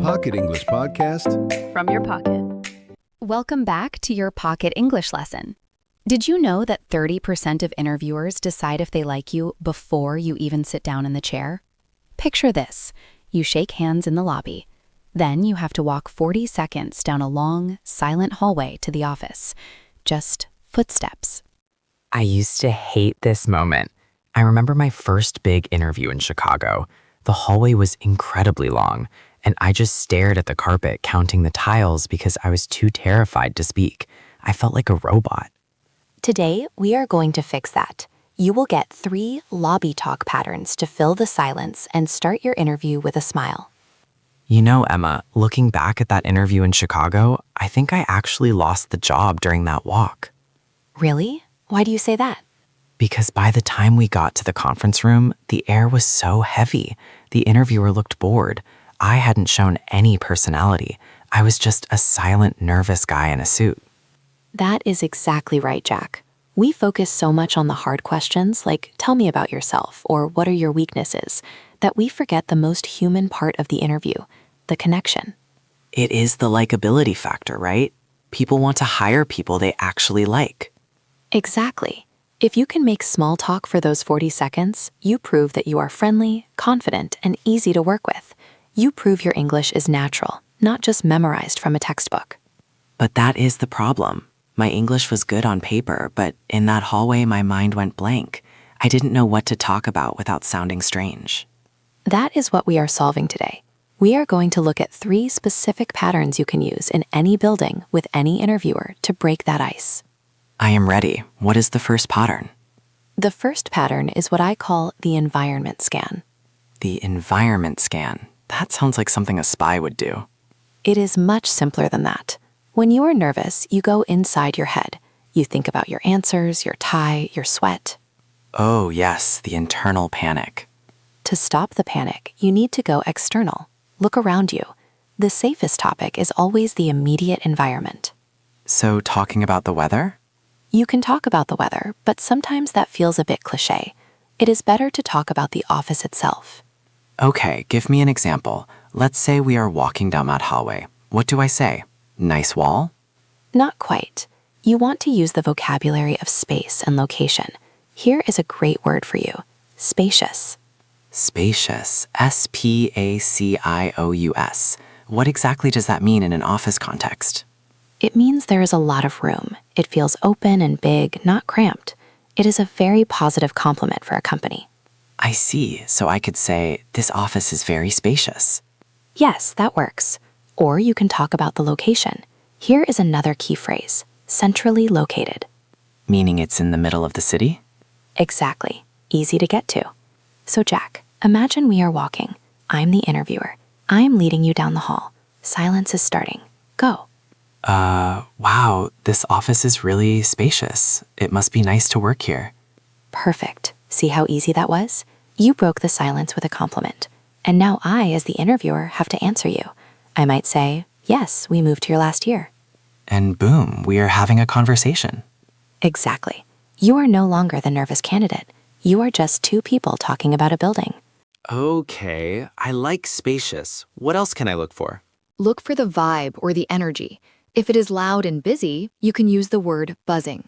Pocket English Podcast from your pocket. Welcome back to your Pocket English lesson. Did you know that 30% of interviewers decide if they like you before you even sit down in the chair? Picture this. You shake hands in the lobby. Then you have to walk 40 seconds down a long, silent hallway to the office. Just footsteps. I used to hate this moment. I remember my first big interview in Chicago. The hallway was incredibly long, and I just stared at the carpet counting the tiles because I was too terrified to speak. I felt like a robot. Today, we are going to fix that. You will get 3 lobby talk patterns to fill the silence and start your interview with a smile. You know, Emma, looking back at that interview in Chicago, I think I actually lost the job during that walk. Really? Why do you say that? Because by the time we got to the conference room, the air was so heavy. The interviewer looked bored. I hadn't shown any personality. I was just a silent, nervous guy in a suit. That is exactly right, Jack. We focus so much on the hard questions, like tell me about yourself or what are your weaknesses, that we forget the most human part of the interview, the connection. It is the likability factor, right? People want to hire people they actually like. Exactly. If you can make small talk for those 40 seconds, you prove that you are friendly, confident, and easy to work with. You prove your English is natural, not just memorized from a textbook. But that is the problem. My English was good on paper, but in that hallway my mind went blank. I didn't know what to talk about without sounding strange. That is what we are solving today. We are going to look at 3 specific patterns you can use in any building with any interviewer to break that ice. I am ready. What is the first pattern? The first pattern is what I call the environment scan. The environment scan. That sounds like something a spy would do. It is much simpler than that. When you are nervous, you go inside your head. You think about your answers, your tie, your sweat. Oh, yes, the internal panic. To stop the panic, you need to go external. Look around you. The safest topic is always the immediate environment. So talking about the weather? You can talk about the weather, but sometimes that feels a bit cliché. It is better to talk about the office itself. Okay, give me an example. Let's say we are walking down that hallway. What do I say? Nice wall? Not quite. You want to use the vocabulary of space and location. Here is a great word for you. Spacious. Spacious. S-P-A-C-I-O-U-S. What exactly does that mean in an office context? It means there is a lot of room. It feels open and big, not cramped. It is a very positive compliment for a company. I see. So I could say, this office is very spacious. Yes, that works. Or you can talk about the location. Here is another key phrase, centrally located. Meaning it's in the middle of the city? Exactly. Easy to get to. So Jack, imagine we are walking. I'm the interviewer. I am leading you down the hall. Silence is starting. Go. Wow, this office is really spacious. It must be nice to work here. Perfect. See how easy that was? You broke the silence with a compliment. And now I, as the interviewer, have to answer you. I might say, yes, we moved here last year. And boom, we are having a conversation. Exactly. You are no longer the nervous candidate. You are just 2 people talking about a building. Okay, I like spacious. What else can I look for? Look for the vibe or the energy. If it is loud and busy, you can use the word buzzing.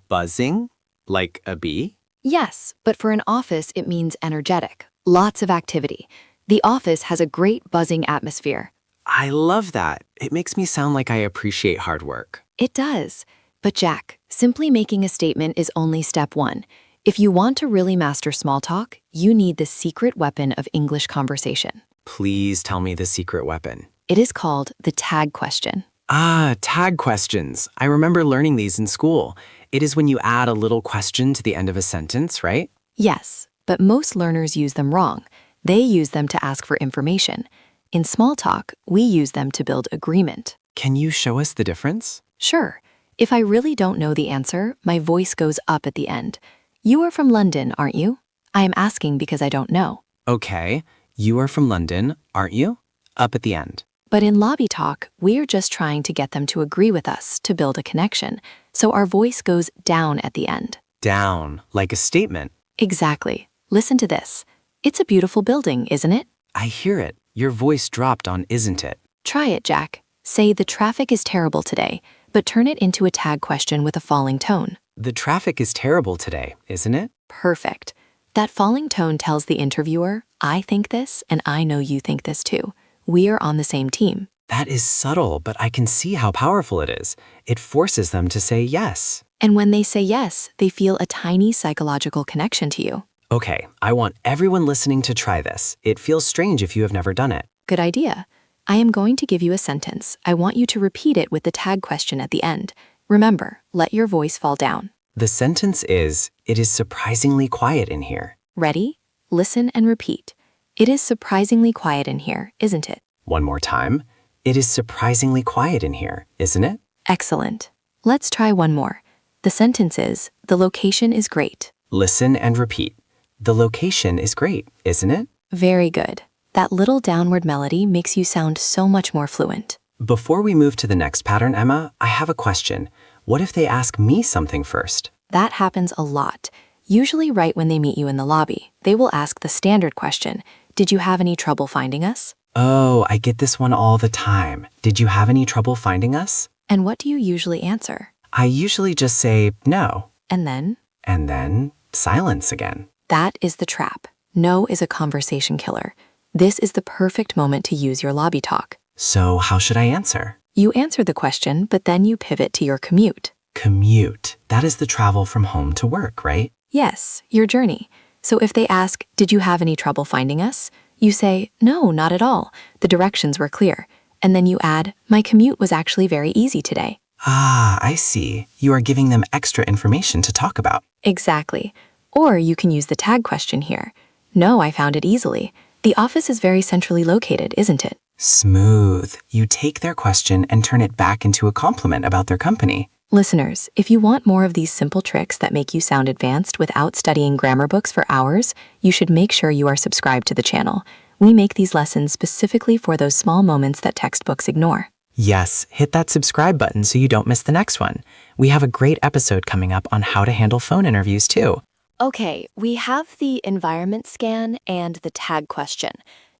Buzzing? Like a bee? Yes, but for an office, it means energetic. Lots of activity. The office has a great buzzing atmosphere. I love that. It makes me sound like I appreciate hard work. It does. But Jack, simply making a statement is only step 1. If you want to really master small talk, you need the secret weapon of English conversation. Please tell me the secret weapon. It is called the tag question. Ah, tag questions. I remember learning these in school. It is when you add a little question to the end of a sentence, right? Yes, but most learners use them wrong. They use them to ask for information. In small talk, we use them to build agreement. Can you show us the difference? Sure. If I really don't know the answer, my voice goes up at the end. You are from London, aren't you? I am asking because I don't know. Okay, you are from London, aren't you? Up at the end. But in lobby talk, we are just trying to get them to agree with us to build a connection, so our voice goes down at the end. Down, like a statement. Exactly. Listen to this. It's a beautiful building, isn't it? I hear it. Your voice dropped on isn't it? Try it, Jack. Say the traffic is terrible today, but turn it into a tag question with a falling tone. The traffic is terrible today, isn't it? Perfect. That falling tone tells the interviewer, I think this and I know you think this too. We are on the same team. That is subtle, but I can see how powerful it is. It forces them to say yes. And when they say yes, they feel a tiny psychological connection to you. Okay, I want everyone listening to try this. It feels strange if you have never done it. Good idea. I am going to give you a sentence. I want you to repeat it with the tag question at the end. Remember, let your voice fall down. The sentence is, it is surprisingly quiet in here. Ready? Listen and repeat. It is surprisingly quiet in here, isn't it? One more time. It is surprisingly quiet in here, isn't it? Excellent. Let's try one more. The sentence is, the location is great. Listen and repeat. The location is great, isn't it? Very good. That little downward melody makes you sound so much more fluent. Before we move to the next pattern, Emma, I have a question. What if they ask me something first? That happens a lot. Usually right when they meet you in the lobby, they will ask the standard question, did you have any trouble finding us? Oh, I get this one all the time. Did you have any trouble finding us? And what do you usually answer? I usually just say no. And then Silence again. that is the trap. No is a conversation killer. This is the perfect moment to use your lobby talk. So how should I answer? You answer the question, but then you pivot to your commute. Commute. That is the travel from home to work, right? Yes, your journey. So if they ask, did you have any trouble finding us? You say, no, not at all. The directions were clear. And then you add, my commute was actually very easy today. Ah, I see. You are giving them extra information to talk about. Exactly. Or you can use the tag question here. No, I found it easily. The office is very centrally located, isn't it? Smooth. You take their question and turn it back into a compliment about their company. Listeners, if you want more of these simple tricks that make you sound advanced without studying grammar books for hours, you should make sure you are subscribed to the channel. We make these lessons specifically for those small moments that textbooks ignore. Yes, hit that subscribe button so you don't miss the next one. We have a great episode coming up on how to handle phone interviews too. Okay, we have the environment scan and the tag question.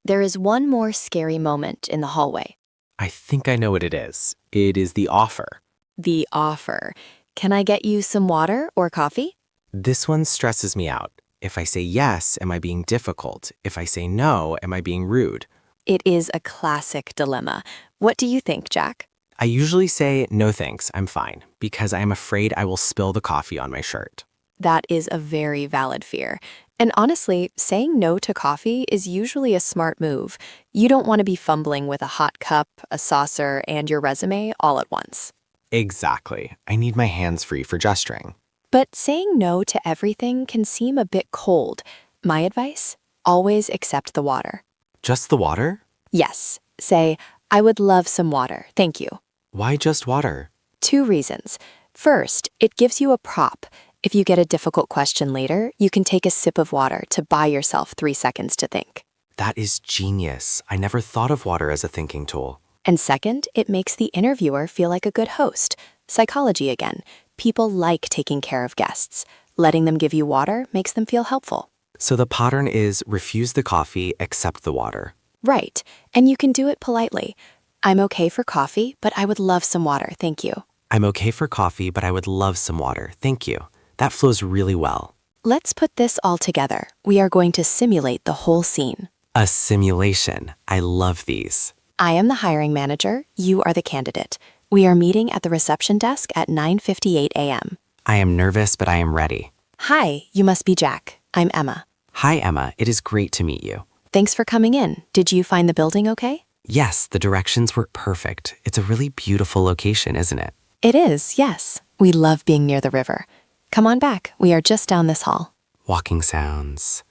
There is one more scary moment in the hallway. I think I know what it is. It is the offer. The offer. Can I get you some water or coffee? This one stresses me out. If I say yes, am I being difficult? If I say no, am I being rude? It is a classic dilemma. What do you think, Jack? I usually say no thanks, I'm fine, because I am afraid I will spill the coffee on my shirt. That is a very valid fear. And honestly, saying no to coffee is usually a smart move. You don't want to be fumbling with a hot cup, a saucer, and your resume all at once. Exactly. I need my hands free for gesturing. But saying no to everything can seem a bit cold. My advice? Always accept the water. Just the water? Yes. Say, I would love some water, thank you. Why just water? 2 reasons. First, it gives you a prop. If you get a difficult question later, you can take a sip of water to buy yourself 3 seconds to think. That is genius. I never thought of water as a thinking tool. And second, it makes the interviewer feel like a good host. Psychology again. People like taking care of guests. Letting them give you water makes them feel helpful. So the pattern is refuse the coffee, accept the water. Right. And you can do it politely. I'm okay for coffee, but I would love some water, thank you. I'm okay for coffee, but I would love some water. Thank you. That flows really well. Let's put this all together. We are going to simulate the whole scene. A simulation. I love these. I am the hiring manager. You are the candidate. We are meeting at the reception desk at 9:58 a.m. I am nervous, but I am ready. Hi, you must be Jack. I'm Emma. Hi, Emma. It is great to meet you. Thanks for coming in. Did you find the building okay? Yes, the directions were perfect. It's a really beautiful location, isn't it? It is, yes. We love being near the river. Come on back. We are just down this hall. Walking sounds.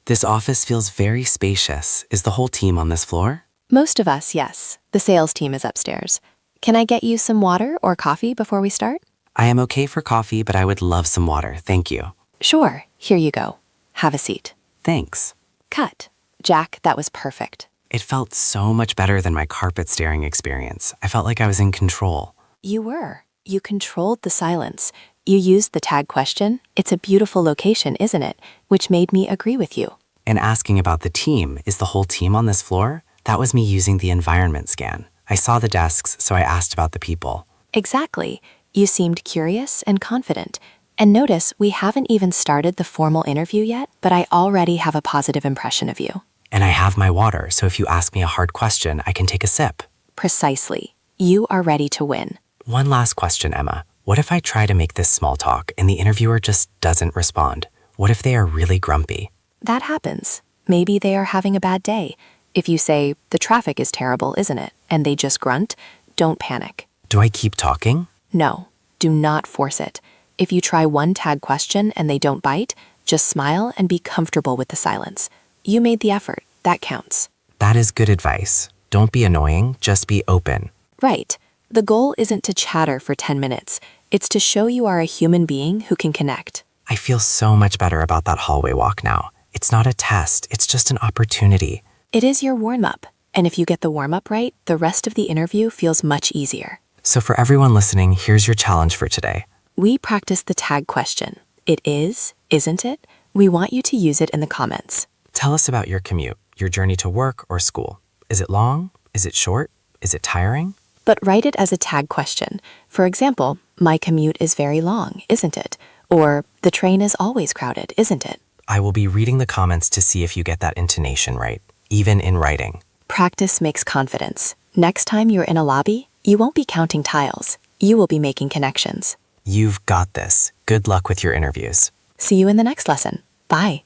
This office feels very spacious. Is the whole team on this floor? Most of us, yes. The sales team is upstairs. Can I get you some water or coffee before we start? I am okay for coffee, but I would love some water. Thank you. Sure. Here you go. Have a seat. Thanks. Cut. Jack, that was perfect. It felt so much better than my carpet staring experience. I felt like I was in control. You were. You controlled the silence. You used the tag question. It's a beautiful location, isn't it? Which made me agree with you. And asking about the team, is the whole team on this floor? That was me using the environment scan. I saw the desks, so I asked about the people. Exactly. You seemed curious and confident. And notice, we haven't even started the formal interview yet, but I already have a positive impression of you. And I have my water, so if you ask me a hard question, I can take a sip. Precisely. You are ready to win. One last question, Emma. What if I try to make this small talk and the interviewer just doesn't respond? What if they are really grumpy? That happens. Maybe they are having a bad day. If you say, the traffic is terrible, isn't it? And they just grunt, don't panic. Do I keep talking? No, do not force it. If you try one tag question and they don't bite, just smile and be comfortable with the silence. You made the effort. That counts. That is good advice. Don't be annoying, just be open. Right. The goal isn't to chatter for 10 minutes. It's to show you are a human being who can connect. I feel so much better about that hallway walk now. It's not a test, it's just an opportunity. It is your warm-up. And if you get the warm-up right, the rest of the interview feels much easier. So for everyone listening, here's your challenge for today. We practiced the tag question. It is, isn't it? We want you to use it in the comments. Tell us about your commute, your journey to work or school. Is it long? Is it short? Is it tiring? But write it as a tag question. For example, my commute is very long, isn't it? Or the train is always crowded, isn't it? I will be reading the comments to see if you get that intonation right, even in writing. Practice makes confidence. Next time you're in a lobby, you won't be counting tiles. You will be making connections. You've got this. Good luck with your interviews. See you in the next lesson. Bye.